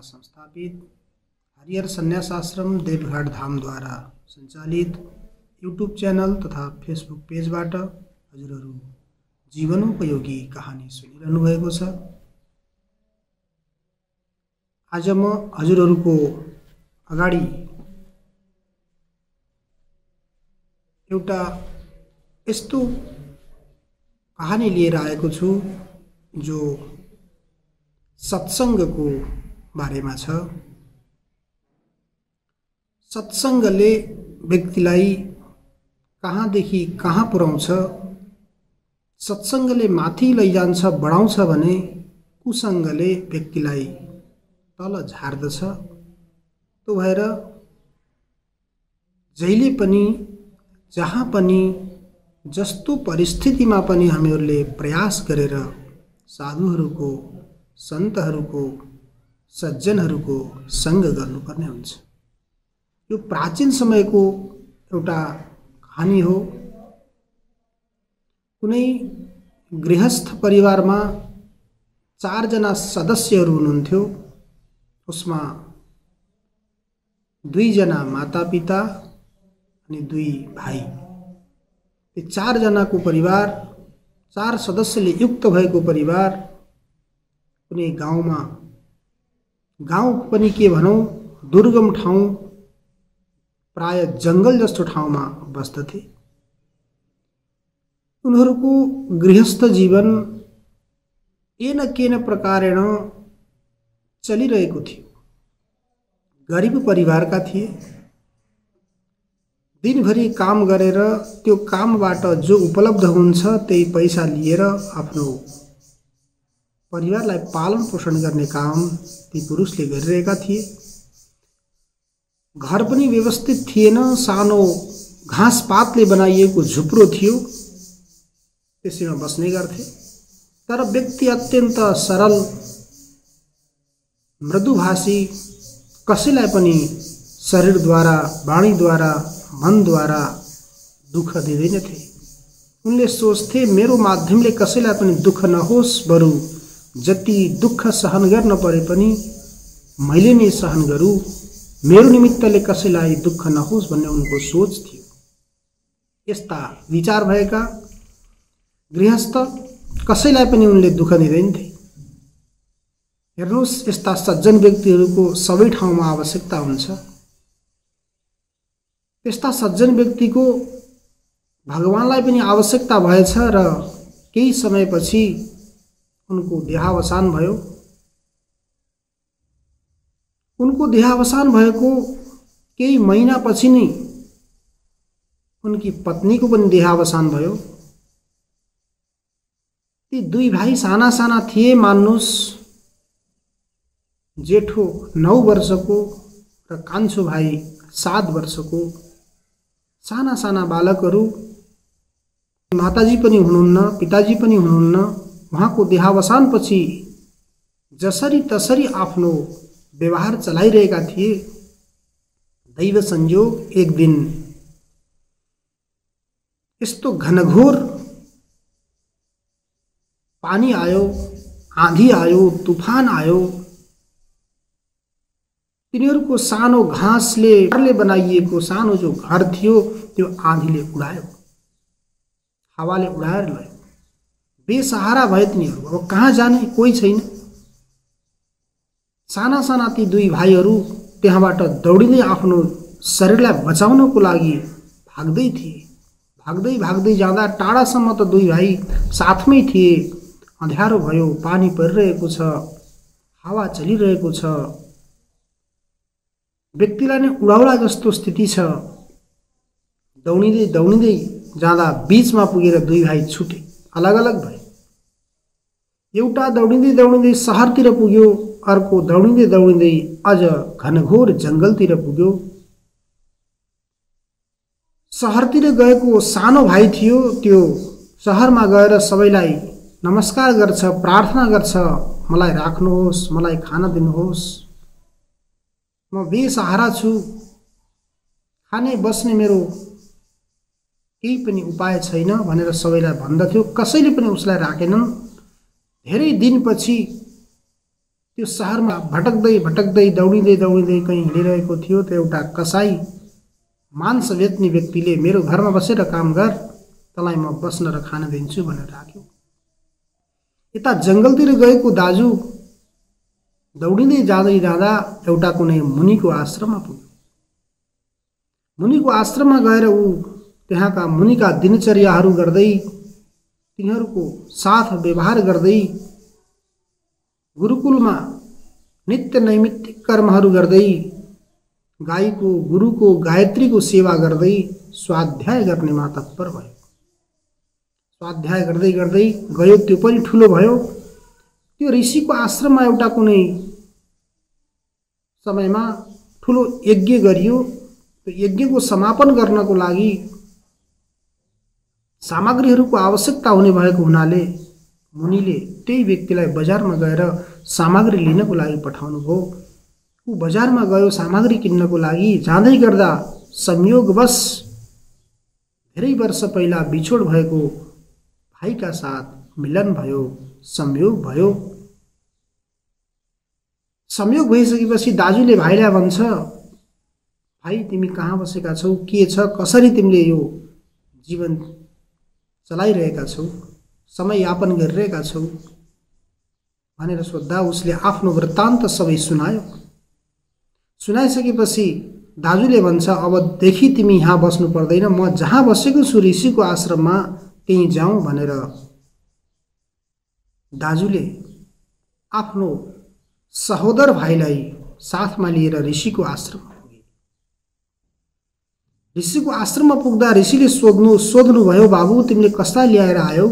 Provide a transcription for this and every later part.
संस्थापित हरिहर संन्यास आश्रम देवघाट धाम द्वारा सञ्चालित युट्युब च्यानल तथा फेसबुक पेजबाट हजुरहरू जीवनोपयोगी कहानी सुनिरहनु भएको छ। आज म हजुरहरूको अगाडि एउटा यस्तो कहानी लिएर आएको छु जो सत्सङ्गको बारेमा छ। सत्सङ्गले व्यक्तिलाई कहाँदेखि कहाँ पुर्याउँछ, सत्सङ्गले माथि लैजान्छ बढाउँछ भने कुसङ्गले व्यक्तिलाई तल झार्दछ। त्यो भएर जहिले पनि जहाँ पनि जस्तो परिस्थितिमा पनि हामीहरूले प्रयास गरेर साधुहरूको, सन्तहरूको, सज्जनहरूको सङ्ग गर्नुपर्ने हुन्छ। यो प्राचीन समयको एउटा कहानी हो। कुनै गृहस्थ परिवारमा 4 जना सदस्यहरू हुनुहुन्थ्यो। उसमा 2 जना मातापिता अनि 2 भाइ। यो 4 जनाको परिवार, 4 सदस्यले युक्त भएको परिवार कुनै गाउँमा, गाउँ पनि के भनौँ, दुर्गम ठाउँ, प्राय जङ्गल जस्तो ठाउँमा बस्दथे। उनीहरूको गृहस्थ जीवन केन केन प्रकारेण चलिरहेको थियो। गरिब परिवारका थिए। दिनभरि काम गरेर त्यो कामबाट जो उपलब्ध हुन्छ त्यही पैसा लिएर आफ्नो परिवारलाई पालन पोषण गर्ने काम ती पुरुषले गरिरहेका थिए। घर पनि व्यवस्थित थिएन। सानो घाँस पातले बनाइएको झुप्रो थियो, त्यसैमा बस्ने गर्थे। तर व्यक्ति अत्यन्त सरल, मृदुभाषी, कसैलाई पनि शरीरद्वारा, वाणीद्वारा, मनद्वारा दुःख दिँदैनथे। उनले सोच्थे मेरो माध्यमले कसैलाई पनि दुःख नहोस्, बरु जति दुःख सहन गर्न परे पनि मैले नै सहन गरौँ, मेरो निमित्तले कसैलाई दुःख नहोस् भन्ने उनको सोच थियो। यस्ता विचार भएका गृहस्थ कसैलाई पनि उनले दुःख दिँदैनथे। हेर्नुहोस्, यस्ता सज्जन व्यक्तिहरूको सबै ठाउँमा आवश्यकता हुन्छ। त्यस्ता सज्जन व्यक्तिको भगवानलाई पनि आवश्यकता भएछ र केही समयपछि उनको देहावसान भयो। उनको देहावसान भएको केही महिनापछि नै उनकी पत्नीको पनि देहावसान भयो। ती 2 भाइ साना साना थिए। मान्नुहोस्, जेठो 9 वर्षको र कान्छो भाइ 7 वर्षको साना साना बालकहरू। माताजी पनि हुनुहुन्न, पिताजी पनि हुनुहुन्न। उहाँको देहावसानपछि जसरी तसरी आफ्नो व्यवहार चलाइरहेका थिए। दैव संयोग एक दिन यस्तो घनघोर पानी आयो, आँधी आयो, तुफान आयो। तिनीहरूको सानो घाँसले बनाइएको सानो जो घर थियो त्यो आँधीले उडायो, हावाले उडाएर लयो। बेसहारा भए तिनीहरू। अब कहाँ जाने, कोही छैन। साना साना ती 2 भाइहरू त्यहाँबाट दौडिँदै आफ्नो शरीरलाई बचाउनको लागि भाग्दै थिए। भाग्दै भाग्दै जाँदा टाढासम्म त 2 भाइ साथमै थिए। अँध्यारो भयो, पानी परिरहेको छ, हावा चलिरहेको छ, व्यक्तिलाई नै उडाउला जस्तो स्थिति छ। दौडिँदै दौडिँदै जाँदा बीचमा पुगेर 2 भाइ छुटे, अलग अलग भए। एउटा दौडिँदै दौडिँदै शहरतिर पुग्यो, अर्को दौडिँदै दौडिँदै अझ घनघोर जङ्गलतिर पुग्यो। शहरतिर गएको सानो भाइ थियो, त्यो शहरमा गएर सबैलाई नमस्कार गर्छ, प्रार्थना गर्छ, मलाई राख्नुहोस्, मलाई खाना दिनुहोस्, म बेसहारा छु, खाने बस्ने मेरो केही पनि उपाय छैन भनेर सबैलाई भन्दथ्यो। कसैले पनि उसलाई राखेनन्। धेरै दिनपछि त्यो शहरमा भटक्दै भटक्दै दौडिँदै दौडिँदै कहीँ हिँडिरहेको थियो। त्यो एउटा कसाई मांस बेच्ने व्यक्तिले मेरो घरमा बसेर काम गर, तँलाई म बस्न र खान दिन्छु भनेर राख्यो। यता जङ्गलतिर गएको दाजु दौडिँदै जाँदै जाँदा एउटा कुनै मुनिको आश्रममा पुग्यो। मुनिको आश्रममा गएर ऊ त्यहाँका मुनिका दिनचर्याहरू गर्दै, तिनीहरूको साथ व्यवहार गर्दै, गुरुकुलमा नित्य नैमित्तिक कर्महरू गर्दै, गाईको गुरुको गायत्रीको सेवा गर्दै स्वाध्याय गर्नेमा तत्पर भयो। स्वाध्याय गर्दै गर्दै गयो, त्यो पनि ठुलो भयो। त्यो ऋषिको आश्रममा एउटा कुनै समयमा ठुलो यज्ञ गरियो। त्यो यज्ञको समापन गर्नको लागि सामग्रीहरूको आवश्यकता हुने भएको हुनाले मुनिले त्यही व्यक्तिलाई बजारमा गएर सामग्री लिनको लागि पठाउनु भयो। ऊ बजारमा गयो सामग्री किन्नको लागि। जाँदै गर्दा संयोगवश धेरै वर्ष पहिला बिछोड भएको भाइका साथ मिलन भयो, संयोग भयो। संयोग भइसकेपछि दाजुले भाइलाई भन्छ, भाइ तिमी कहाँ बसेका छौ, के छ, कसरी तिमीले यो जीवन चलाइरहेका छौ, समय यापन गरिरहेका छौ भनेर सोद्धा उसले आफ्नो वृत्तान्त सबै सुनायो। सुनाइसकेपछि दाजुले भन्छ, अबदेखि तिमी यहाँ बस्नु पर्दैन, म जहाँ बसेको छु ऋषिको आश्रममा त्यहीँ जाउँ भनेर दाजुले आफ्नो सहोदर भाइलाई साथमा लिएर ऋषिको आश्रममा पुगे। ऋषिको आश्रममा पुग्दा ऋषिले सोध्नुभयो, बाबु तिमीले कसलाई ल्याएर आयौ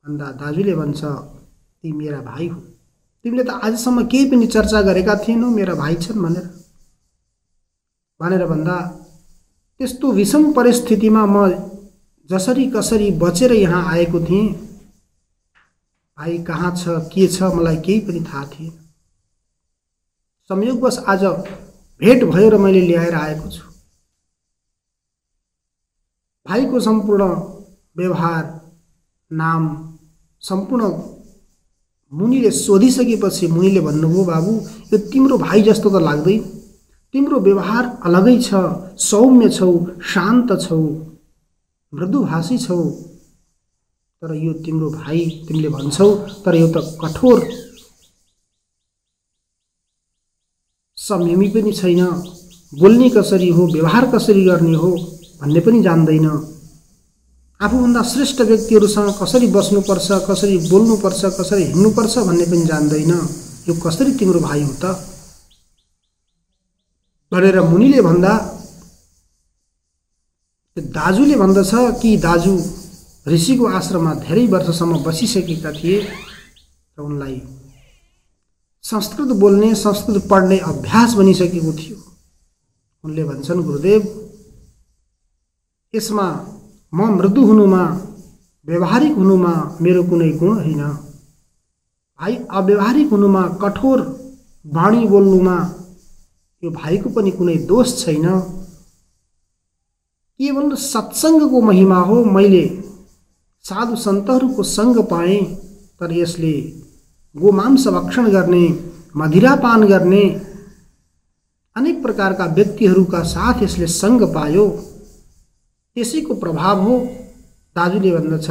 भन्दा दाजुले भन्छ, ती मेरा भाइ हुन्। तिमीले त आजसम्म केही पनि चर्चा गरेका थिएनौ मेरा भाइ छन् भनेर भन्दा, त्यस्तो विषम परिस्थितिमा म जसरी कसरी बचेर यहाँ आएको थिएँ, भाइ कहाँ छ के छ मलाई केही पनि थाहा थिएन। संयोगवश आज भेट भयो र मैले ल्याएर आएको छु। भाइको सम्पूर्ण व्यवहार, नाम सम्पूर्ण मुनिले सोधिसकेपछि मुनिले भन्नुभयो, बाबु यो तिम्रो भाइ जस्तो त लाग्दैन, तिम्रो व्यवहार अलगै छ, सौम्य छौ, शान्त छौ, मृदुभाषी छौ, तर यो तिम्रो भाइ तिमीले भन्छौ, तर यो त कठोर, संयमी पनि छैन, बोल्ने कसरी हो, व्यवहार कसरी गर्ने हो भन्ने पनि जान्दैन, आफूभन्दा श्रेष्ठ व्यक्तिहरूसँग कसरी बस्नुपर्छ, कसरी बोल्नुपर्छ, कसरी हिँड्नुपर्छ भन्ने पनि जान्दैन, यो कसरी तिम्रो भाइ हो त भनेर मुनिले भन्दा दाजुले भन्दछ कि दाजु ऋषिको आश्रममा धेरै वर्षसम्म बसिसकेका थिए र उनलाई संस्कृत बोल्ने, संस्कृत पढ्ने अभ्यास बनिसकेको थियो। उनले भन्छन्, गुरुदेव यसमा म मृदु हुनुमा, व्यवहारिक हुनुमा मेरो कुनै गुण होइन, भाइ अव्यवहारिक हुनुमा, कठोर वाणी बोल्नुमा यो भाइको पनि कुनै दोष छैन, केवल सत्सङ्गको महिमा हो। मैले साधु सन्तहरूको सङ्ग पाएँ, तर यसले गोमांस भक्षण गर्ने, मदिरापान गर्ने अनेक प्रकारका व्यक्तिहरूका साथ यसले सङ्ग पायो, त्यसैको प्रभाव हो। दाजुले भन्दछ,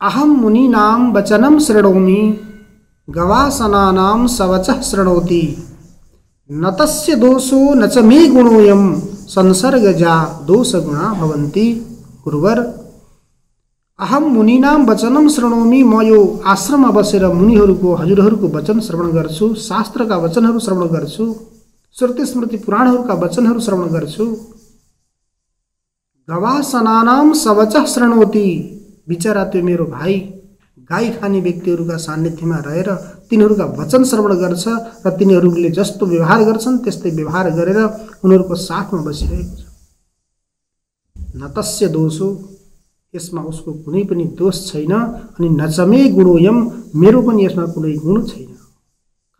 अहम मुनीनां वचनं शृणोमि, गवासनानां सवचः शृणोति, न तस्य दोषो न च मे गुणोऽयं, संसर्गजा दोष गुणा भवन्ति। गुरुवर, अहम मुनीनां वचनं शृणोमि, म यो आश्रममा बसेर मुनिहरूको, हजुरहरूको वचन श्रवण गर्छु, शास्त्रका वचनहरू श्रवण गर्छु, श्रुति स्मृति पुराणहरूका वचनहरू श्रवण गर्छु। गवासनानां सवचः शृणोति, बिचरा त्यो मेरो भाइ गाई खाने व्यक्तिहरूका सान्निध्यमा रहेर तिनीहरूका वचन श्रवण गर्छ र तिनीहरूले जस्तो व्यवहार गर्छन् त्यस्तै व्यवहार गरेर उनीहरूको साथमा बसिरहेको छ। न तस्य दोषो, यसमा उसको कुनै पनि दोष छैन, अनि नचमे गुणोयम, मेरो पनि यसमा कुनै गुण छैन।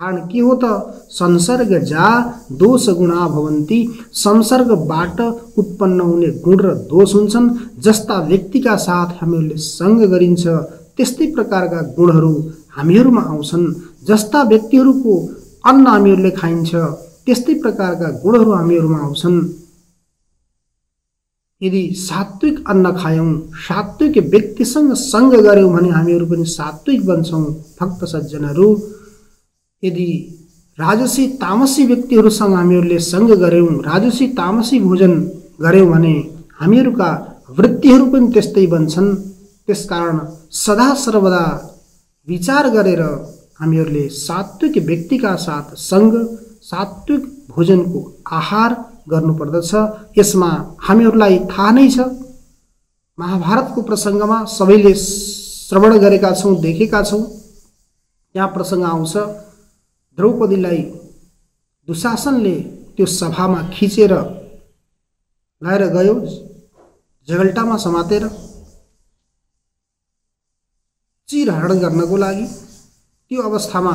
कारण के हो त संसर्ग जा दोष गुणा भवन्ति, संसर्गबाट उत्पन्न हुने गुण र दोष हुन्छन्। जस्ता व्यक्तिका साथ हामीहरूले सँग गरिन्छ त्यस्तै प्रकारका गुणहरू हामीहरूमा आउँछन्। जस्ता व्यक्तिहरूको अन्न हामीहरूले खाइन्छ त्यस्तै प्रकारका गुणहरू हामीहरूमा आउँछन्। यदि सात्विक अन्न खायौं, सात्विक व्यक्तिसँग सँग गर्यौं भने हामीहरू पनि सात्विक बन्छौं भक्त सज्जनहरू। यदि राजसी तामसी व्यक्तिहरूसँग हामीहरूले सँग गर्यौं, राजसी तामसी भोजन गर्यौं भने हामीहरूका वृत्तिहरू पनि त्यस्तै बन्छन्। त्यसकारण सदा सर्वदा विचार गरेर हामीहरूले सात्विक व्यक्तिका साथ सँग, सात्विक भोजनको आहार गर्नुपर्दछ। यसमा हामीहरूलाई थाहा नै छ, महाभारतको प्रसङ्गमा सबैले श्रवण गरेका छौं, देखेका छौं। यहाँ प्रसङ्ग आउँछ, द्रौपदीलाई दुशासनले त्यो सभामा खिचेर लाएर गयो, झगल्टामा समातेर चिरहरण गर्नको लागि। त्यो अवस्थामा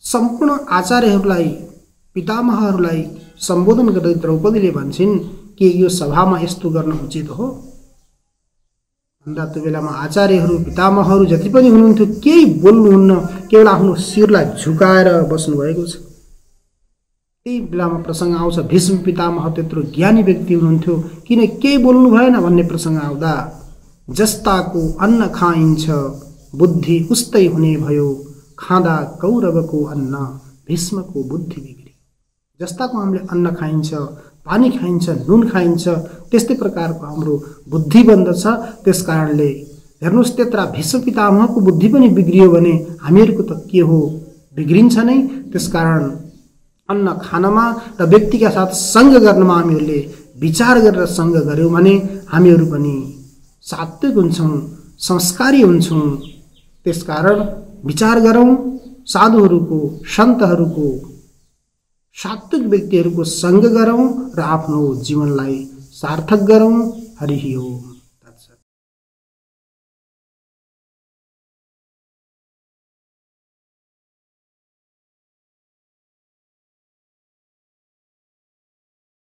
सम्पूर्ण आचार्यहरूलाई, पितामहहरूलाई सम्बोधन गर्दै द्रौपदीले भन्छन् कि यो सभामा यस्तो गर्न उचित हो भन्दा त्यो बेलामा आचार्यहरू, पितामहहरू जति पनि हुनुहुन्थ्यो केही बोल्नुहुन्न, केवल आफ्नो शिरलाई झुकाएर बस्नुभएको छ। त्यही बेलामा प्रसङ्ग आउँछ, भीष्म पितामह त्यत्रो ज्ञानी व्यक्ति हुनुहुन्थ्यो, किन केही बोल्नु भएन भन्ने प्रसङ्ग आउँदा जस्ताको अन्न खाइन्छ बुद्धि उस्तै हुने भयो, खाँदा कौरवको अन्न भीष्मको बुद्धि बिग्री। जस्ताको हामीले अन्न खाइन्छ, पानी खाइन्छ, नुन खाइन्छ, त्यस्तै प्रकारको हाम्रो बुद्धि बन्दछ। त्यसकारणले हेर्नुहोस्, त्यत्र भीष्म पितामहको बुद्धि पनि बिग्रियो भने हामीहरूको त के हो, बिग्रिन्छ नै। त्यसकारण अन्न खानमा र व्यक्तिका साथ सँग गर्नमा हामीहरूले विचार गरेर सँग गर्यौं भने हामीहरू पनि सात्विक हुन्छौं, संस्कारी हुन्छौं। त्यसकारण विचार गरौं, साधुहरूको, सन्तहरूको, सात्विक व्यक्तिहरूको सँग गरौं र आफ्नो जीवनलाई सार्थक गरौं। हरि ओम।